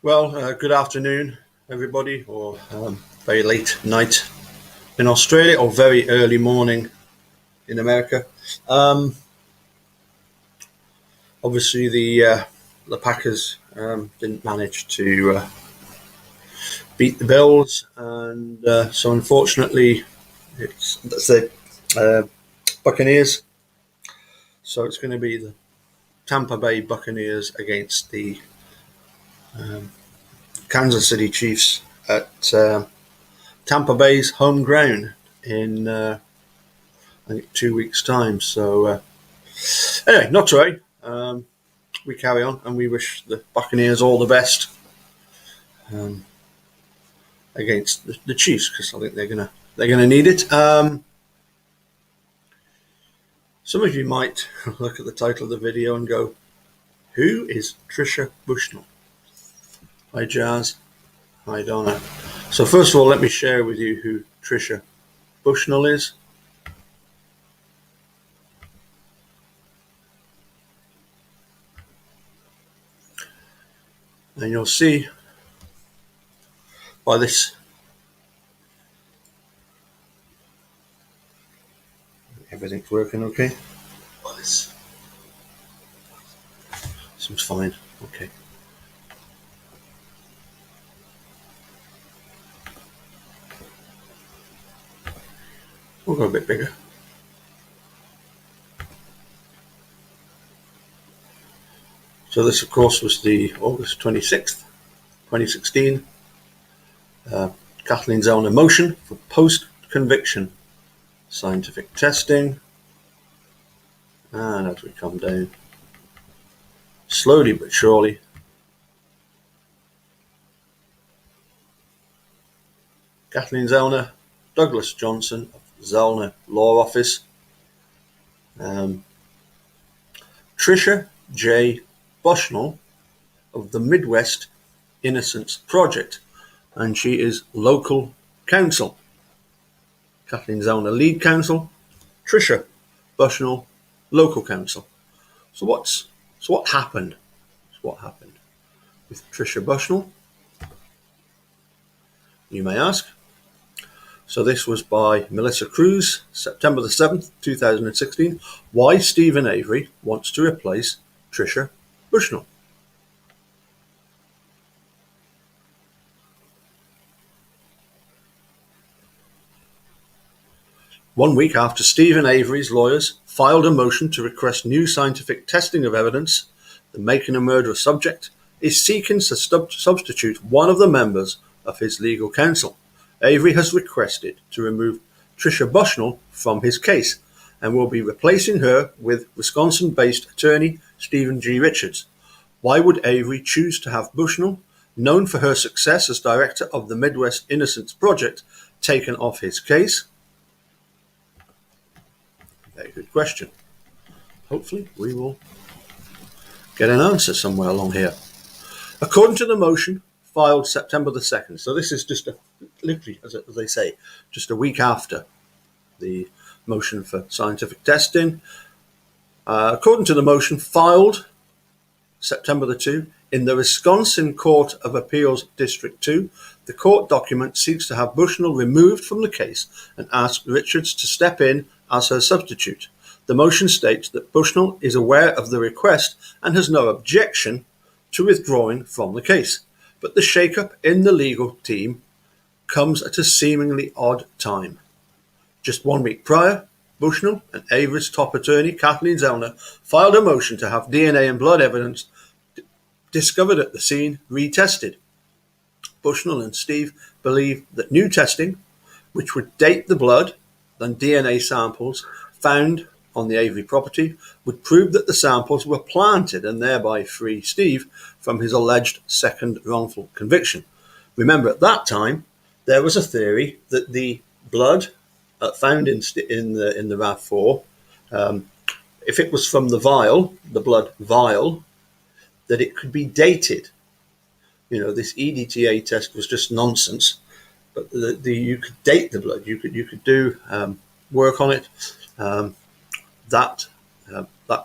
Good afternoon, everybody, or very late night in Australia, or very early morning in America. Obviously, the Packers didn't manage to beat the Bills, and so unfortunately, that's the Buccaneers. So it's going to be the Tampa Bay Buccaneers against the Kansas City Chiefs at Tampa Bay's home ground in I think 2 weeks' time. So anyway, not to worry. We carry on, and we wish the Buccaneers all the best against the Chiefs, because I think they're gonna need it. Some of you might look at the title of the video and go, "Who is Tricia Bushnell?" Hi Jazz, hi Donna. So first of all, let me share with you who Tricia Bushnell is. And you'll see by this, everything's working okay. Well, this seems fine. Okay. We'll go a bit bigger. So this, of course, was the August 26th, 2016 Kathleen Zellner motion for post-conviction scientific testing. And as we come down, slowly but surely, Kathleen Zellner, Douglas Johnson of Zellner Law Office, Tricia J. Bushnell of the Midwest Innocence Project, and she is local counsel. Kathleen Zellner, lead counsel. Tricia Bushnell, local counsel. So what happened? What happened with Tricia Bushnell, you may ask? So this was by Melissa Cruz, September the 7th, 2016. Why Stephen Avery wants to replace Tricia Bushnell. One week after Stephen Avery's lawyers filed a motion to request new scientific testing of evidence, the Macon and murderer subject is seeking to substitute one of the members of his legal counsel. Avery has requested to remove Tricia Bushnell from his case and will be replacing her with Wisconsin-based attorney Stephen G. Richards. Why would Avery choose to have Bushnell, known for her success as director of the Midwest Innocence Project, taken off his case? Very good question. Hopefully we will get an answer somewhere along here. According to the motion filed September the 2nd, so this is just literally, as they say, just a week after the motion for scientific testing. According to the motion filed September the 2nd, in the Wisconsin Court of Appeals District 2, the court document seeks to have Bushnell removed from the case and asked Richards to step in as her substitute. The motion states that Bushnell is aware of the request and has no objection to withdrawing from the case. But the shake-up in the legal team comes at a seemingly odd time. Just 1 week prior, Bushnell and Avery's top attorney, Kathleen Zellner, filed a motion to have DNA and blood evidence discovered at the scene retested. Bushnell and Steve believe that new testing, which would date the blood and DNA samples found on the Avery property, would prove that the samples were planted and thereby free Steve from his alleged second wrongful conviction. Remember, at that time, there was a theory that the blood found in the RAV4, if it was from the vial, the blood vial, that it could be dated. You know, this EDTA test was just nonsense. But you could date the blood. You could do work on it. That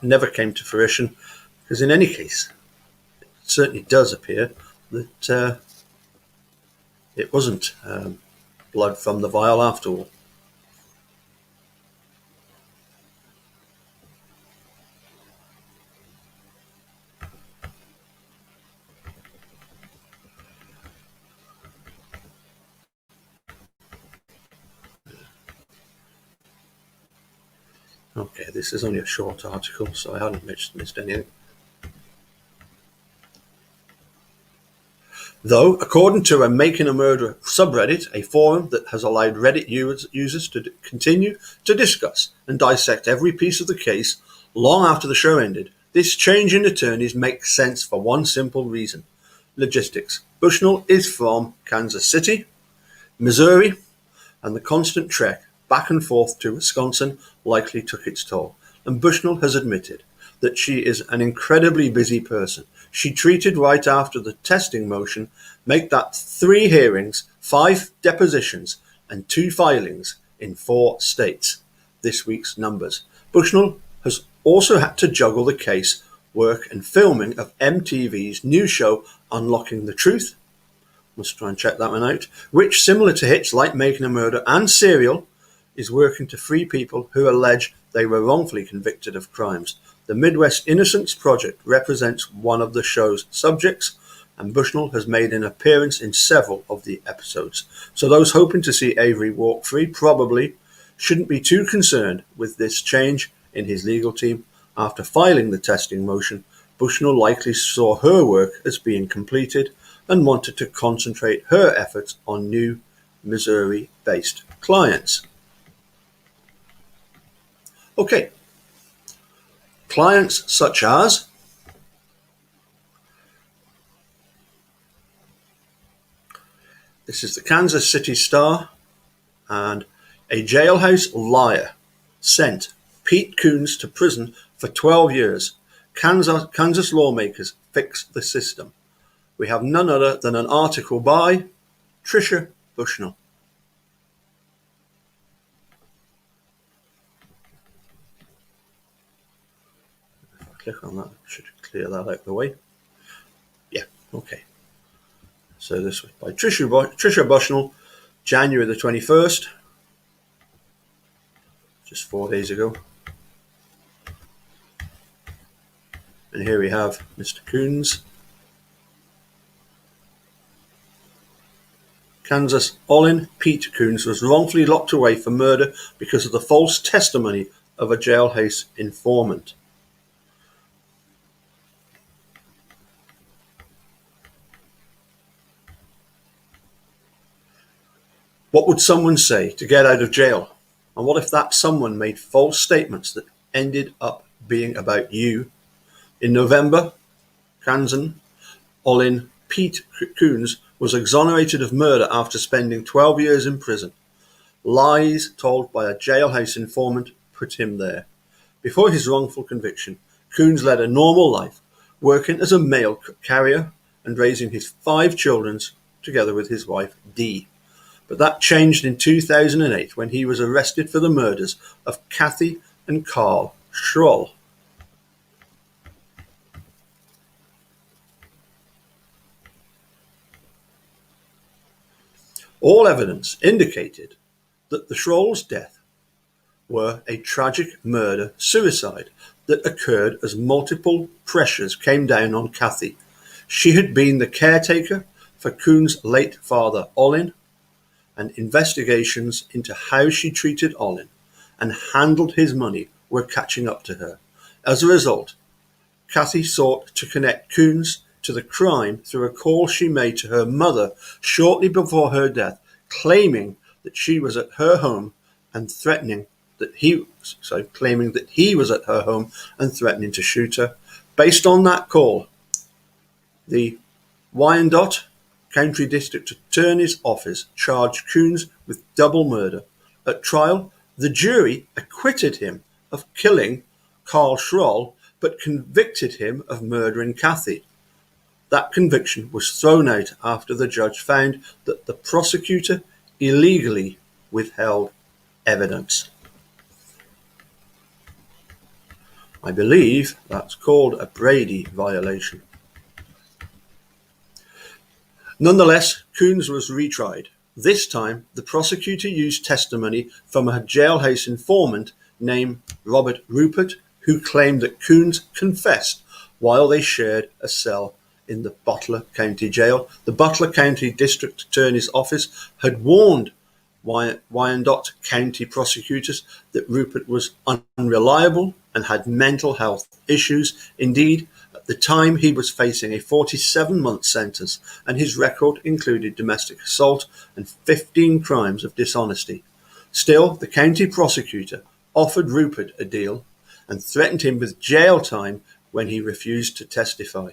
never came to fruition, because in any case, it certainly does appear that it wasn't blood from the vial after all. Okay, this is only a short article, so I hadn't missed anything. Though, according to a Making a Murderer subreddit, a forum that has allowed Reddit users to continue to discuss and dissect every piece of the case long after the show ended, this change in attorneys makes sense for one simple reason: logistics. Bushnell is from Kansas City, Missouri, and the constant trek back and forth to Wisconsin likely took its toll. And Bushnell has admitted that she is an incredibly busy person. She treated right after the testing motion make that 3 hearings, 5 depositions, and 2 filings in 4 states. This week's numbers. Bushnell has also had to juggle the case, work, and filming of MTV's new show Unlocking the Truth. Must try and check that one out. Which, similar to hits like Making a Murder and Serial, is working to free people who allege they were wrongfully convicted of crimes. The Midwest Innocence Project represents one of the show's subjects, and Bushnell has made an appearance in several of the episodes. So those hoping to see Avery walk free probably shouldn't be too concerned with this change in his legal team. After filing the testing motion, Bushnell likely saw her work as being completed and wanted to concentrate her efforts on new Missouri-based clients. Okay, clients such as this is the Kansas City Star, and a jailhouse liar sent Pete Coones to prison for 12 years. Kansas lawmakers fix the system. We have none other than an article by Tricia Bushnell. If I click on that, I should clear that out of the way. Yeah, okay. So this was by Tricia Bushnell, January the 21st, just 4 days ago. And here we have Mr. Coones. Kansas Olin Pete Coones was wrongfully locked away for murder because of the false testimony of a jailhouse informant. What would someone say to get out of jail? And what if that someone made false statements that ended up being about you? In November, Kansas Olin Pete Coones was exonerated of murder after spending 12 years in prison. Lies told by a jailhouse informant put him there. Before his wrongful conviction, Coones led a normal life, working as a mail carrier and raising his 5 children together with his wife, Dee. But that changed in 2008 when he was arrested for the murders of Kathy and Carl Schroll. All evidence indicated that the Schroll's death were a tragic murder-suicide that occurred as multiple pressures came down on Kathy. She had been the caretaker for Coones' late father, Olin, and investigations into how she treated Olin and handled his money were catching up to her. As a result, Kathy sought to connect Coones to the crime through a call she made to her mother shortly before her death, claiming that she was at her home and claiming that he was at her home and threatening to shoot her. Based on that call, the Wyandotte County District Attorney's Office charged Coones with double murder. At trial, the jury acquitted him of killing Carl Schroll, but convicted him of murdering Kathy. That conviction was thrown out after the judge found that the prosecutor illegally withheld evidence. I believe that's called a Brady violation. Nonetheless, Coones was retried. This time, the prosecutor used testimony from a jailhouse informant named Robert Rupert, who claimed that Coones confessed while they shared a cell in the Butler County Jail. The Butler County District Attorney's Office had warned Wyandotte County prosecutors that Rupert was unreliable and had mental health issues. Indeed, at the time he was facing a 47-month sentence, and his record included domestic assault and 15 crimes of dishonesty. Still, the county prosecutor offered Rupert a deal and threatened him with jail time when he refused to testify.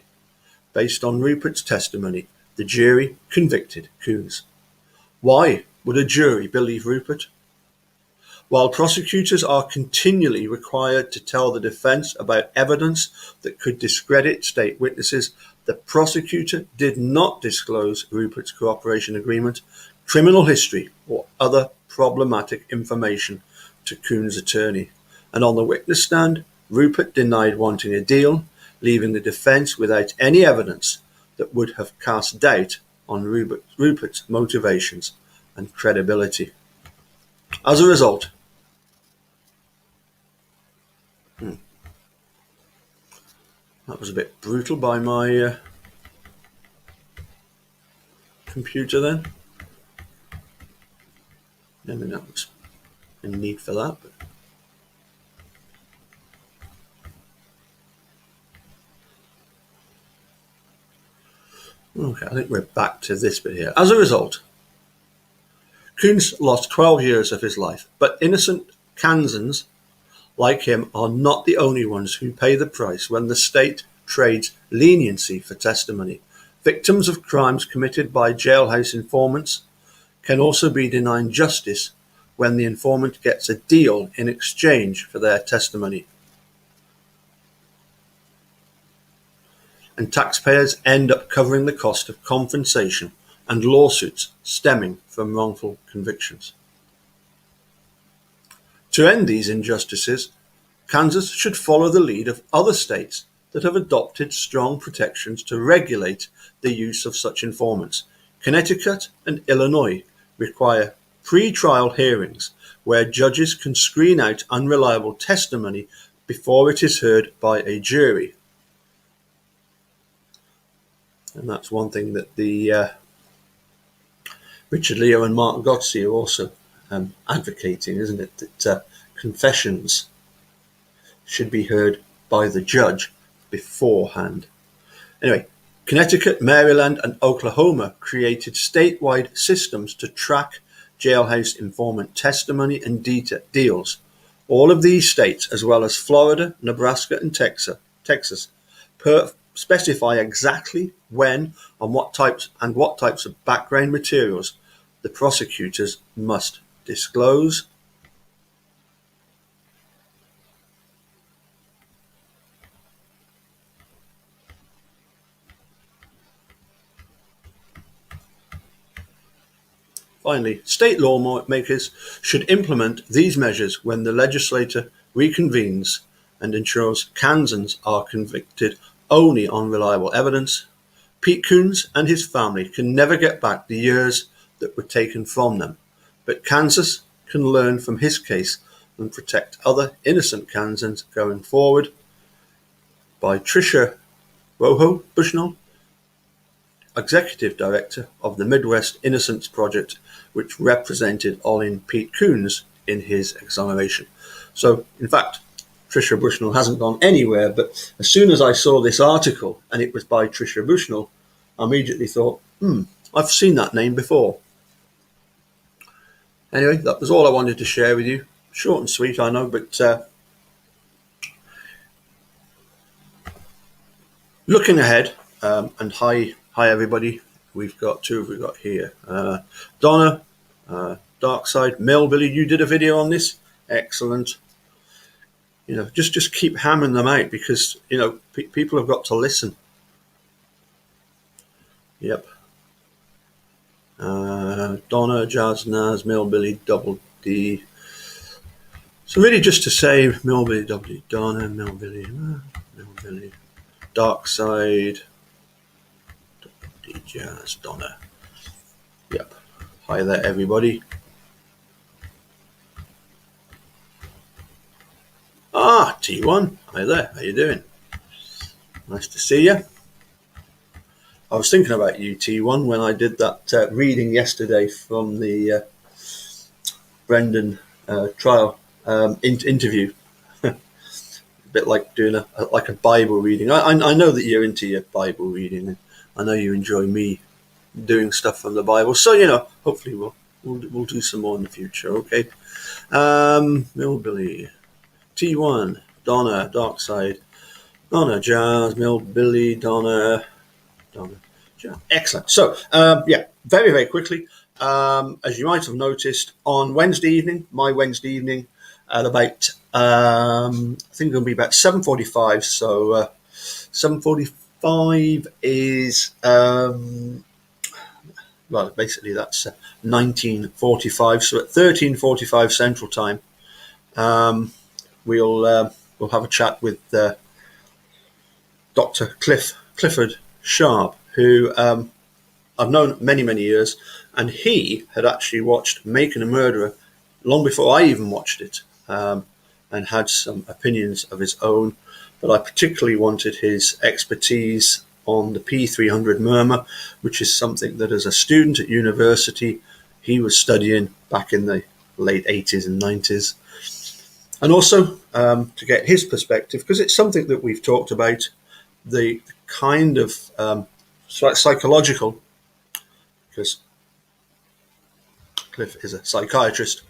Based on Rupert's testimony, the jury convicted Coones. Why would a jury believe Rupert? While prosecutors are continually required to tell the defense about evidence that could discredit state witnesses, the prosecutor did not disclose Rupert's cooperation agreement, criminal history, or other problematic information to Coones' attorney. And on the witness stand, Rupert denied wanting a deal, leaving the defense without any evidence that would have cast doubt on Rupert's motivations and credibility. As a result, that was a bit brutal by my computer then. I mean, that was a need for that. But okay, I think we're back to this bit here. As a result, Coones lost 12 years of his life, but innocent Kansans like him are not the only ones who pay the price when the state trades leniency for testimony. Victims of crimes committed by jailhouse informants can also be denied justice when the informant gets a deal in exchange for their testimony. And taxpayers end up covering the cost of compensation and lawsuits stemming from wrongful convictions. To end these injustices, Kansas should follow the lead of other states that have adopted strong protections to regulate the use of such informants. Connecticut and Illinois require pre-trial hearings where judges can screen out unreliable testimony before it is heard by a jury. And that's one thing that the Richard Leo and Mark Gotze are also advocating, isn't it? That confessions should be heard by the judge beforehand. Anyway, Connecticut, Maryland, and Oklahoma created statewide systems to track jailhouse informant testimony and deals. All of these states, as well as Florida, Nebraska, and Texas, specify exactly when and what types of background materials the prosecutors must disclose. Finally, state lawmakers should implement these measures when the legislature reconvenes and ensures Kansans are convicted only on reliable evidence. Pete Coones and his family can never get back the years that were taken from them, but Kansas can learn from his case and protect other innocent Kansans going forward. By Tricia Bushnell, Executive Director of the Midwest Innocence Project, which represented Olin Pete Coones in his exoneration. So, in fact, Tricia Bushnell hasn't gone anywhere, but as soon as I saw this article and it was by Tricia Bushnell, I immediately thought, I've seen that name before. Anyway, that was all I wanted to share with you. Short and sweet, I know, but looking ahead, and hi everybody. We've got here. Donna, Darkside, Millbilly, you did a video on this. Excellent. Just keep hammering them out because, people have got to listen. Yep. Donna, Jazz, Naz, Millbilly, Double D. So really just to say Millbilly, Double D, Donna, Millbilly, Darkside, Double D. Jazz, Donna. Yep. Hi there, everybody. T1. Hi there. How you doing? Nice to see you. I was thinking about you, T1, when I did that reading yesterday from the Brendan trial interview. A bit like doing a Bible reading. I know that you're into your Bible reading, and I know you enjoy me doing stuff from the Bible. So hopefully we'll do some more in the future. Okay. Millbilly, T1, Donna, Darkside, Donna, Jazz, Millbilly, Donna, Jazz. Excellent. So very, very quickly. As you might have noticed, on Wednesday evening, my Wednesday evening, at about I think it'll be about 7:45. So 7:45 is basically that's 19:45. So at 13:45 Central Time, we'll have a chat with Dr. Clifford Sharp, who I've known many, many years, and he had actually watched Making a Murderer long before I even watched it, and had some opinions of his own. But I particularly wanted his expertise on the P300 murmur, which is something that as a student at university, he was studying back in the late 80s and 90s. And also to get his perspective, because it's something that we've talked about, the kind of psychological, because Cliff is a psychiatrist,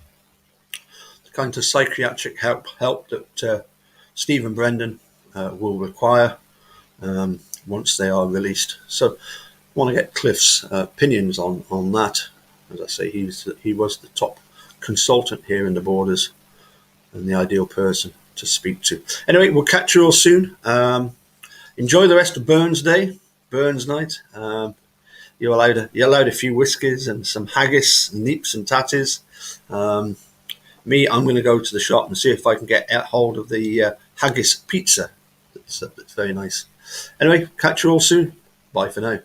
the kind of psychiatric help that Steve and Brendan will require once they are released. So I want to get Cliff's opinions on that. As I say, he was the top consultant here in the Borders and the ideal person to speak to. Anyway, we'll catch you all soon. Enjoy the rest of Burns night. You're allowed a few whiskies and some haggis, and neeps and tatties. Me, I'm going to go to the shop and see if I can get a hold of the haggis pizza. That's very nice. Anyway, catch you all soon. Bye for now.